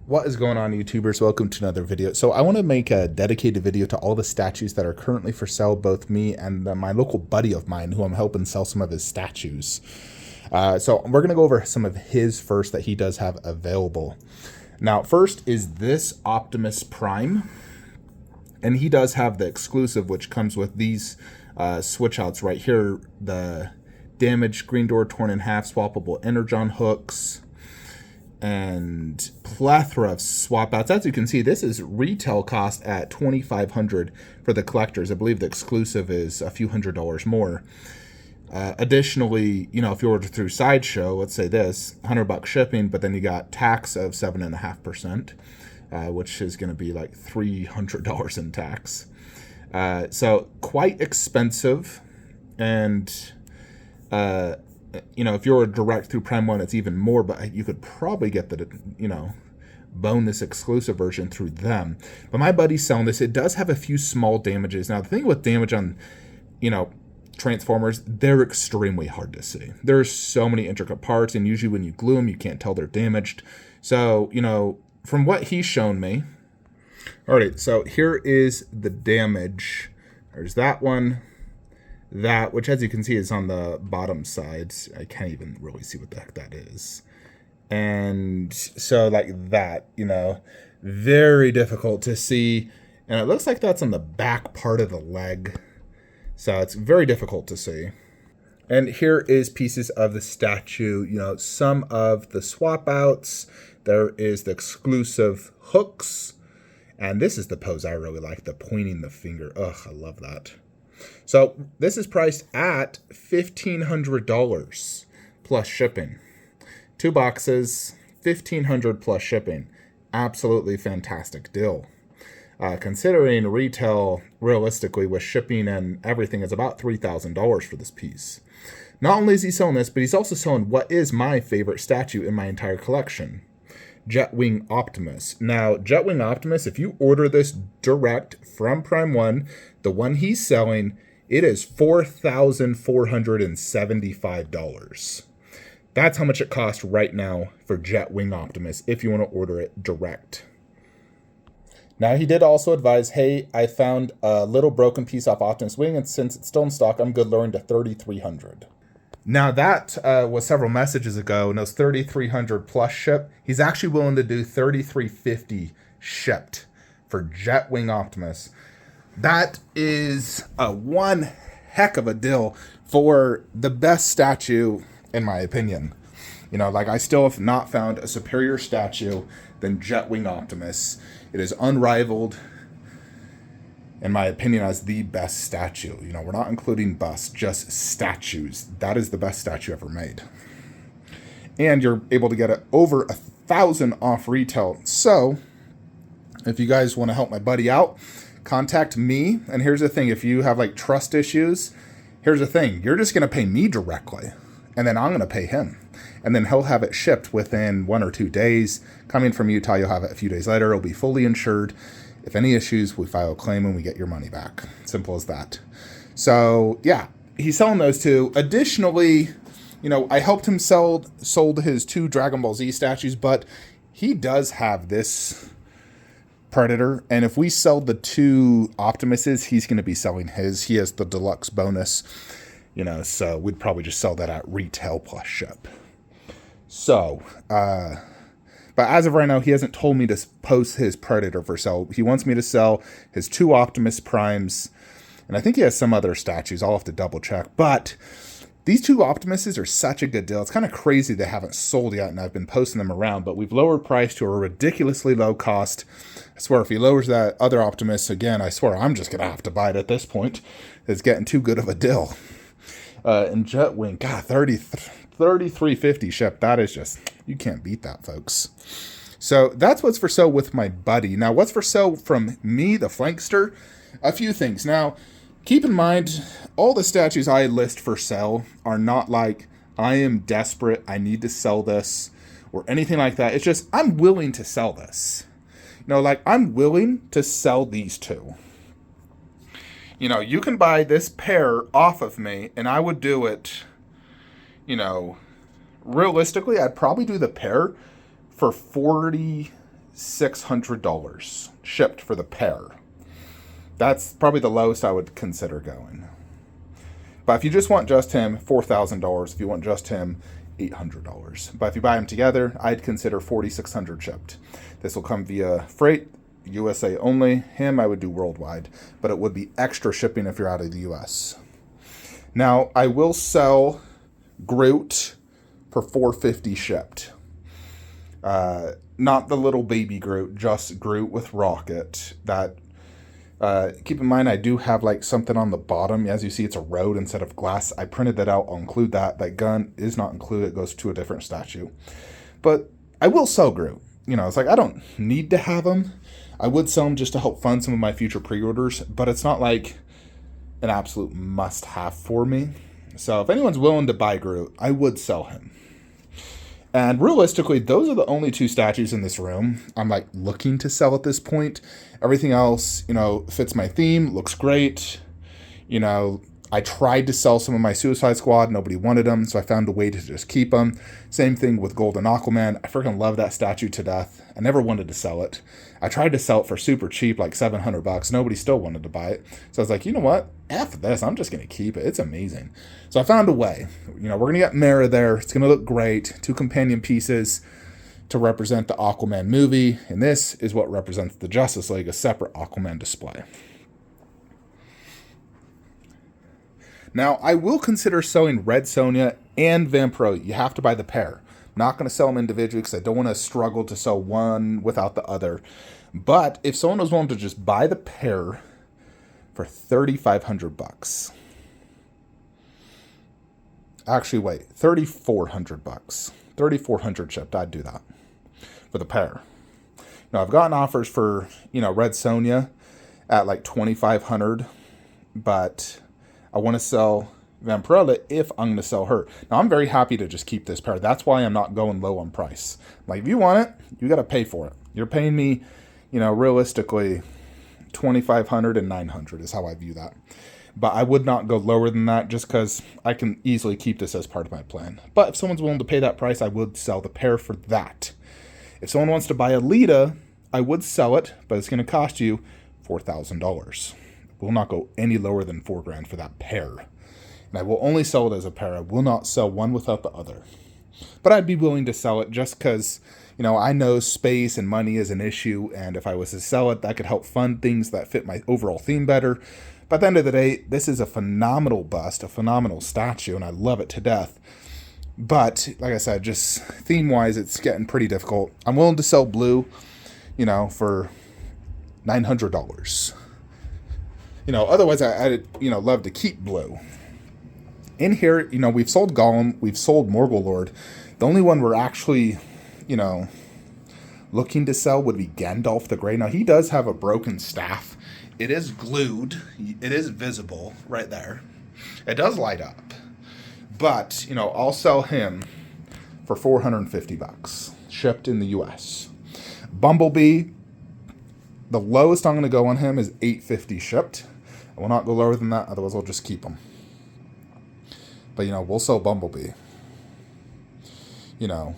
What is going on, YouTubers? Welcome to another video. So I want to make a dedicated video to all the statues that are currently for sale, both me and my local buddy of mine who I'm helping sell some of his statues. So we're going to go over some of his first that he does have available. Now, first is this Optimus Prime. And he does have the exclusive, which comes with these switch outs right here. The damaged green door torn in half, swappable energon hooks, and plethora of swap outs. As you can see, this is retail cost at $2,500 for the collectors. I believe the exclusive is a few $100s more. Additionally, you know, if you order through Sideshow, let's say this, $100 shipping, but then you got tax of 7.5%, which is going to be like $300 in tax. So quite expensive, and you know, if you're direct through Prime 1, it's even more, but you could probably get the, you know, bonus exclusive version through them. But my buddy's selling this. It does have a few small damages. Now, the thing with damage on, you know, Transformers, they're extremely hard to see. There's so many intricate parts, and usually when you glue them, you can't tell they're damaged. So, you know, from what he's shown me, all right, so here is the damage. There's that one. That, which as you can see is on the bottom side. I can't even really see what the heck that is. And so like that, you know, very difficult to see. And it looks like that's on the back part of the leg. So it's very difficult to see. And here is pieces of the statue, you know, some of the swap outs. There is the exclusive hooks. And this is the pose I really like, the pointing the finger. Ugh, I love that. So this is priced at $1,500 plus shipping. 2 boxes, $1,500 plus shipping. Absolutely fantastic deal. Considering retail, realistically, with shipping and everything, is about $3,000 for this piece. Not only is he selling this, but he's also selling what is my favorite statue in my entire collection. Jetwing Optimus. Now, Jetwing Optimus, if you order this direct from Prime 1, the one he's selling, it is $4,475. That's how much it costs right now for Jetwing Optimus if you want to order it direct. Now, he did also advise, hey, I found a little broken piece off Optimus Wing, and since it's still in stock, I'm good lowering to $3,300. Now, that was several messages ago, and it was $3,300 plus ship. He's actually willing to do $3,350 shipped for Jetwing Optimus. That is one heck of a deal for the best statue, in my opinion. You know, like, I still have not found a superior statue than Jetwing Optimus. It is unrivaled, in my opinion, as the best statue. You know, we're not including busts, just statues. That is the best statue ever made. And you're able to get it over $1,000 off retail. So, if you guys want to help my buddy out, contact me. And here's the thing, if you have like trust issues, here's the thing, you're just going to pay me directly, and then I'm going to pay him. And then he'll have it shipped within 1 or 2 days. Coming from Utah, you'll have it a few days later. It'll be fully insured. If any issues, we file a claim and we get your money back. Simple as that. So, yeah, he's selling those two. Additionally, you know, I helped him sold his 2 Dragon Ball Z statues, but he does have this Predator. And if we sell the 2 Optimuses, he's going to be selling his. He has the deluxe bonus, you know, so we'd probably just sell that at retail plus ship. So, but as of right now, he hasn't told me to post his Predator for sale. He wants me to sell his 2 Optimus Primes, and I think he has some other statues. I'll have to double check. But these 2 Optimuses are such a good deal. It's kind of crazy they haven't sold yet, and I've been posting them around. But we've lowered price to a ridiculously low cost. I swear, if he lowers that other Optimus again, I swear I'm just going to have to buy it at this point. It's getting too good of a deal. And Jetwing, God, $3,350 shipped. That is just, you can't beat that, folks. So that's what's for sale with my buddy. Now, what's for sale from me, the Flankster? A few things. Now, keep in mind, all the statues I list for sale are not like, I am desperate, I need to sell this, or anything like that. It's just, I'm willing to sell this. You know, like, I'm willing to sell these 2. You know, you can buy this pair off of me, and I would do it, you know, realistically, I'd probably do the pair for $40 $4,600 shipped for the pair. That's probably the lowest I would consider going. But if you just want just him, $4,000. If you want just him, $800. But if you buy them together, I'd consider $4,600 shipped. This will come via freight, USA only. Him, I would do worldwide, but it would be extra shipping if you're out of the US. Now, I will sell Groot for $450 shipped. Not the little baby Groot, just Groot with Rocket. That keep in mind, I do have like something on the bottom. As you see, it's a road instead of glass. I printed that out. I'll include that. That gun is not included. It goes to a different statue. But I will sell Groot. You know, it's like I don't need to have him. I would sell him just to help fund some of my future pre-orders, but it's not like an absolute must-have for me. So if anyone's willing to buy Groot, I would sell him. And realistically, those are the only two statues in this room I'm like looking to sell at this point. Everything else, you know, fits my theme, looks great. You know, I tried to sell some of my Suicide Squad. Nobody wanted them, so I found a way to just keep them. Same thing with Golden Aquaman. I freaking love that statue to death. I never wanted to sell it. I tried to sell it for super cheap, like $700. Nobody still wanted to buy it. So I was like, you know what? F this. I'm just going to keep it. It's amazing. So I found a way. You know, we're going to get Mara there. It's going to look great. 2 companion pieces to represent the Aquaman movie. And this is what represents the Justice League, a separate Aquaman display. Now, I will consider selling Red Sonja and Vampiro. You have to buy the pair. I'm not going to sell them individually because I don't want to struggle to sell one without the other. But if someone was willing to just buy the pair for $3,500, actually, wait, $3,400, $3,400 shipped, I'd do that for the pair. Now, I've gotten offers for, you know, Red Sonja at like $2,500, but I want to sell Vampiro if I'm going to sell her. Now, I'm very happy to just keep this pair. That's why I'm not going low on price. Like, if you want it, you got to pay for it. You're paying me, you know, realistically, $2,500 and $900 is how I view that. But I would not go lower than that just because I can easily keep this as part of my plan. But if someone's willing to pay that price, I would sell the pair for that. If someone wants to buy Alita, I would sell it, but it's going to cost you $4,000. Will not go any lower than $4,000 for that pair. And I will only sell it as a pair. I will not sell one without the other. But I'd be willing to sell it just because, you know, I know space and money is an issue. And if I was to sell it, that could help fund things that fit my overall theme better. But at the end of the day, this is a phenomenal bust, a phenomenal statue, and I love it to death. But, like I said, just theme-wise, it's getting pretty difficult. I'm willing to sell blue, you know, for $900. You know, otherwise I'd, you know, love to keep blue. In here, you know, we've sold Gollum, we've sold Morgul Lord. The only one we're actually, you know, looking to sell would be Gandalf the Grey. Now, he does have a broken staff. It is glued. It is visible right there. It does light up. But, you know, I'll sell him for $450, shipped in the US. Bumblebee, the lowest I'm going to go on him is $850 shipped. I will not go lower than that, otherwise I'll just keep them. But, you know, we'll sell Bumblebee. You know,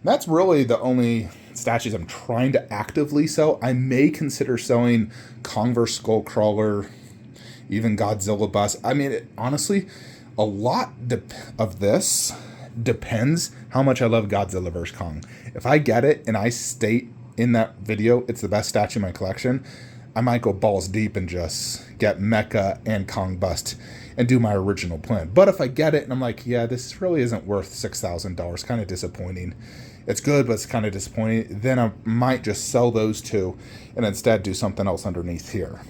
that's really the only statues I'm trying to actively sell. I may consider selling Converse Skullcrawler, even Godzilla Bust. I mean, honestly, a lot of this depends how much I love Godzilla vs. Kong. If I get it and I state in that video it's the best statue in my collection, I might go balls deep and just get Mecha and Kong Bust and do my original plan. But if I get it and I'm like, yeah, this really isn't worth $6,000, kind of disappointing. It's good, but it's kind of disappointing. Then I might just sell those two and instead do something else underneath here.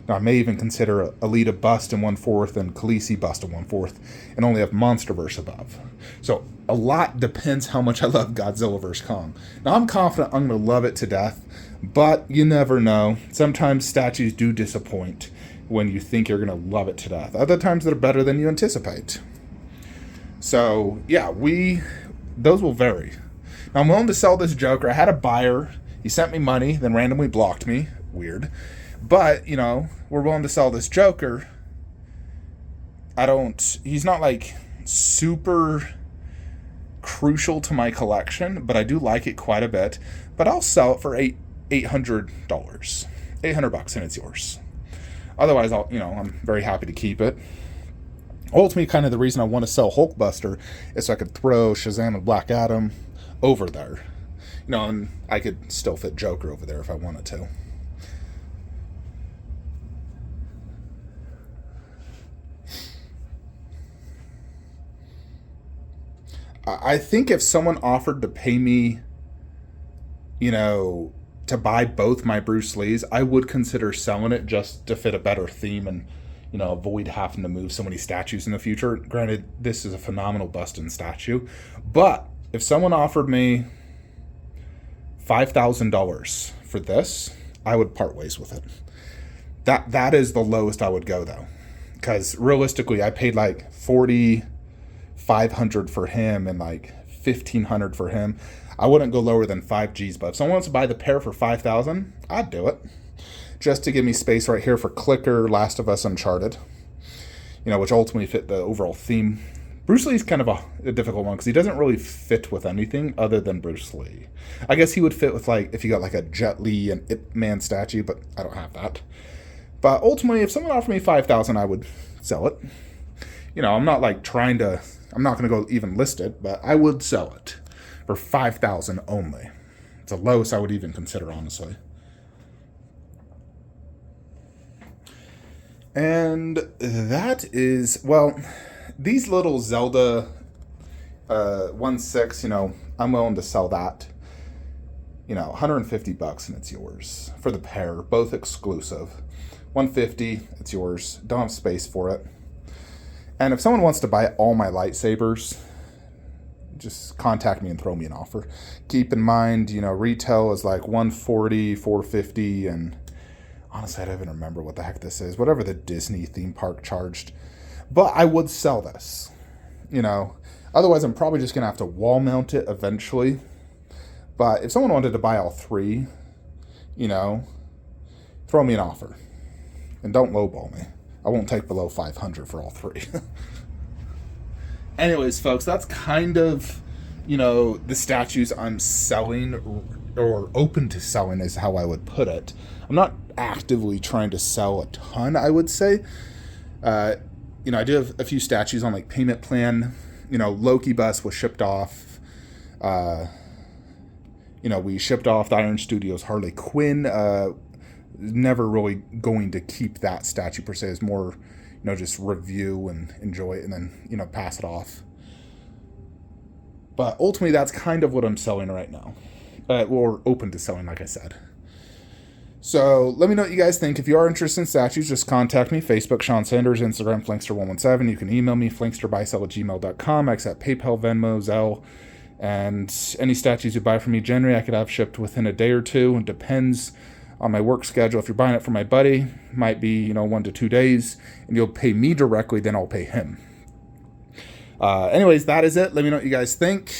Now, I may even consider Alita Bust in 1/4 and Khaleesi Bust in 1/4 and only have Monsterverse above. So a lot depends how much I love Godzilla vs. Kong. Now, I'm confident I'm going to love it to death, but you never know. Sometimes statues do disappoint when you think you're going to love it to death. Other times they're better than you anticipate. So, yeah, those will vary. Now, I'm willing to sell this Joker. I had a buyer. He sent me money, then randomly blocked me. Weird. But, you know, we're willing to sell this Joker. He's not like super crucial to my collection, but I do like it quite a bit. But I'll sell it for $800, $800, and it's yours. Otherwise, I'm very happy to keep it. Ultimately, kind of the reason I want to sell Hulkbuster is so I could throw Shazam and Black Adam over there. And I could still fit Joker over there if I wanted to. I think if someone offered to pay me, to buy both my Bruce Lees, I would consider selling it just to fit a better theme and, avoid having to move so many statues in the future. Granted, this is a phenomenal bust-in statue. But if someone offered me $5,000 for this, I would part ways with it. That is the lowest I would go, though. Because realistically, I paid like $4,500 for him and like $1,500 for him. I wouldn't go lower than 5 G's, but if someone wants to buy the pair for $5,000, I'd do it. Just to give me space right here for Clicker, Last of Us, Uncharted, which ultimately fit the overall theme. Bruce Lee's kind of a difficult one because he doesn't really fit with anything other than Bruce Lee. I guess he would fit with, like, if you got like a Jet Li and Ip Man statue, but I don't have that. But ultimately, if someone offered me $5,000, I would sell it. I'm not like I'm not going to go even list it, but I would sell it for $5,000 only. It's the lowest I would even consider, honestly. And that is, these little Zelda 1/6, I'm willing to sell that, $150 and it's yours for the pair, both exclusive. $150, it's yours. Don't have space for it. And if someone wants to buy all my lightsabers, just contact me and throw me an offer. Keep in mind, retail is like $140, $450, and honestly, I don't even remember what the heck this is. Whatever the Disney theme park charged. But I would sell this, Otherwise, I'm probably just going to have to wall mount it eventually. But if someone wanted to buy all three, throw me an offer. And don't lowball me. I won't take below $500 for all three. Anyways, folks, that's kind of, the statues I'm selling or open to selling is how I would put it. I'm not actively trying to sell a ton, I would say. I do have a few statues on like payment plan. Loki bus was shipped off. We shipped off the Iron Studios Harley Quinn. Never really going to keep that statue per se. It's more, just review and enjoy it and then, pass it off. But ultimately, that's kind of what I'm selling right now. Or open to selling, like I said. So let me know what you guys think. If you are interested in statues, just contact me. Facebook, Sean Sanders. Instagram, Flankster117. You can email me, flanksterbysell@gmail.com. I accept PayPal, Venmo, Zelle. And any statues you buy from me, generally, I could have shipped within a day or two. It depends on my work schedule. If you're buying it from my buddy, might be, 1 to 2 days. And you'll pay me directly, then I'll pay him. Anyways, that is it. Let me know what you guys think.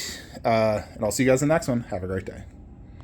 And I'll see you guys in the next one. Have a great day.